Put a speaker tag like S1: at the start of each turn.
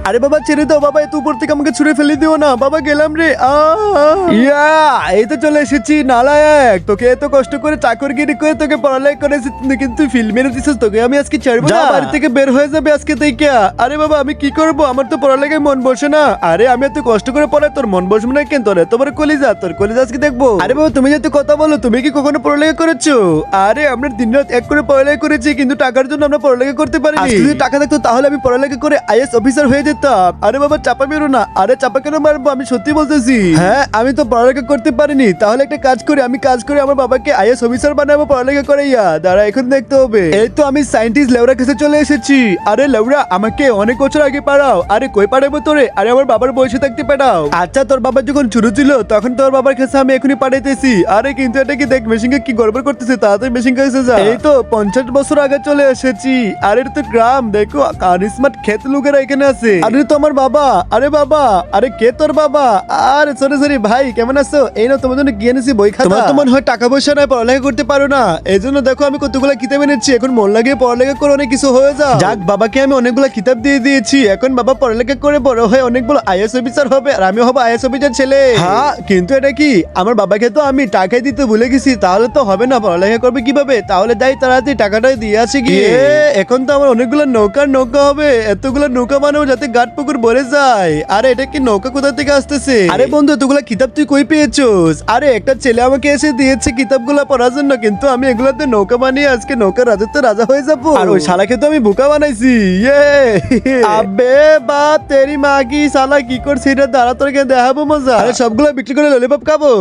S1: আরে বাবা ছেড়ে দাও বাবা, এত উপর থেকে আমাকে ছুঁড়ে ফেলে দিও না বাবা, গেলাম রে। ইয়া, এই তো চলে এসেছি নালায়ক। তোকে এত কষ্ট করে চাকরগিরি করে তোকে পড়ালেখা করেছি, কিন্তু ফিল্ম মেরে দিছিস, তোকে আমি আজকে ছাড়বো না, বাড়ি থেকে বের হয়ে যাবে আজকে থেকে। আরে বাবা আমি কি করব, আমার তো পড়ালেখায় মন বসে না। আরে আমি এত কষ্ট করে পড়াই, তোর মন বসবে না কেন? তোর তোমার কলিজা, তোর কলিজা আজকে দেখবো। আরে বাবা তুমি যেহেতু কথা বলো, তুমি কি কখনো পড়ালেখা করেছো? আরে আমরা দিনরাত এক করে পড়ালেখা করেছি, কিন্তু টাকার জন্য আমরা পড়ালেখা করতে পারিনি। যদি টাকা থাকতো তাহলে আমি পড়ালেখা করে আইএস অফিসার হয়ে যেতাম। আরে বাবা চাপা মেরো না। আরে চাপা কেন মারবো, আমি সত্যি বলতেছি। হ্যাঁ আমি তো পড়ালেখা করতে পারিনি, তাহলে একটা কাজ করি, আমি কাজ করে আমার বাবাকে আইএস অফিসার বানাবো পড়ালেখা করে। দাঁড়া এখন দেখতে হবে। এই তো আমি সায়েন্টিস্ট লেউরার কাছে চলে এসেছি। আরে লেউরা আমাকে অনেক বছর আগে পাঠাও। আরে কই পাঠাবো তোরে? আরে আমার বাবার বয়সে থাকতে পাঠাও। আচ্ছা তোর বাবা যখন ছোট ছিল তখন তোর বাবার কাছে আমি এখনই পাঠাইতেছি। আরে কিন্তু এটা কি দেখ, মেশিনকে কি গড়বড় করতেছে, তাড়াতাড়ি মেশিন কাছে যা। এই তো 50 বছর আগে চলে এসেছি। আরে এটা তো গ্রাম, দেখো স্মার্ট ক্ষেত লোকেরা এখানে আছে। আরে তো আমার বাবা। আরে বাবা, আরে কে তোর বাবা? আরে সরি সরি ভাই, কেমন আছো? এই না তোমার জন্য কি এনেছি, বই খাতা। তোমার তো মনে হয় টাকা পয়সা নাই, পড়ালেখা করতে পারো না, এই জন্য দেখো আমি কতগুলা কিতাব এনেছি। এখন মন লাগিয়ে পড়ালেখা করে অনেক কিছু হয়ে যাও। যাক বাবাকে আমি অনেকগুলা কিতাব দিয়ে দিয়েছি, এখন বাবা পড়ালেখা করে বড় হয়ে অনেক বড় আইএস অফিসার হবে, আর আমি হবো আইএস অফিসার ছেলে। হ্যাঁ কিন্তু এটা কি, আমার বাবাকে তো আমি টাকাই দিতে ভুলে গেছি, তাহলে তো হবে না, পড়ালেখা করবে কিভাবে? তাহলে যাই তাড়াতাড়ি টাকাটাই দিয়ে আসি গিয়ে। এখন তো আমার অনেকগুলো নৌকা হবে, এতগুলো নৌকা বানাবো যাতে ঘাট পুকুর ভরে যায়। আরে এটা কি নৌকা কোথা থেকে আসতেছে? আরে বন্ধু এতগুলা কিতাব তুই কই পেয়েছোস? আরে একটা ছেলে আমাকে এসে দিয়েছে কিতাবগুলো পড়ার জন্য, কিন্তু আমি এগুলাতে নৌকা বানিয়ে আজকে নৌকার রাজত্ব রাজা হয়ে যাবো। আর ওই শালাকে তো আমি বোকা বানাইছি। আবে বা তেরি মাগি, শালা কি করছিস এটা? দাঁড়া তোকে দেখাবো মজা। আরে সবগুলো বিক্রি করে ললিপপ খাবো।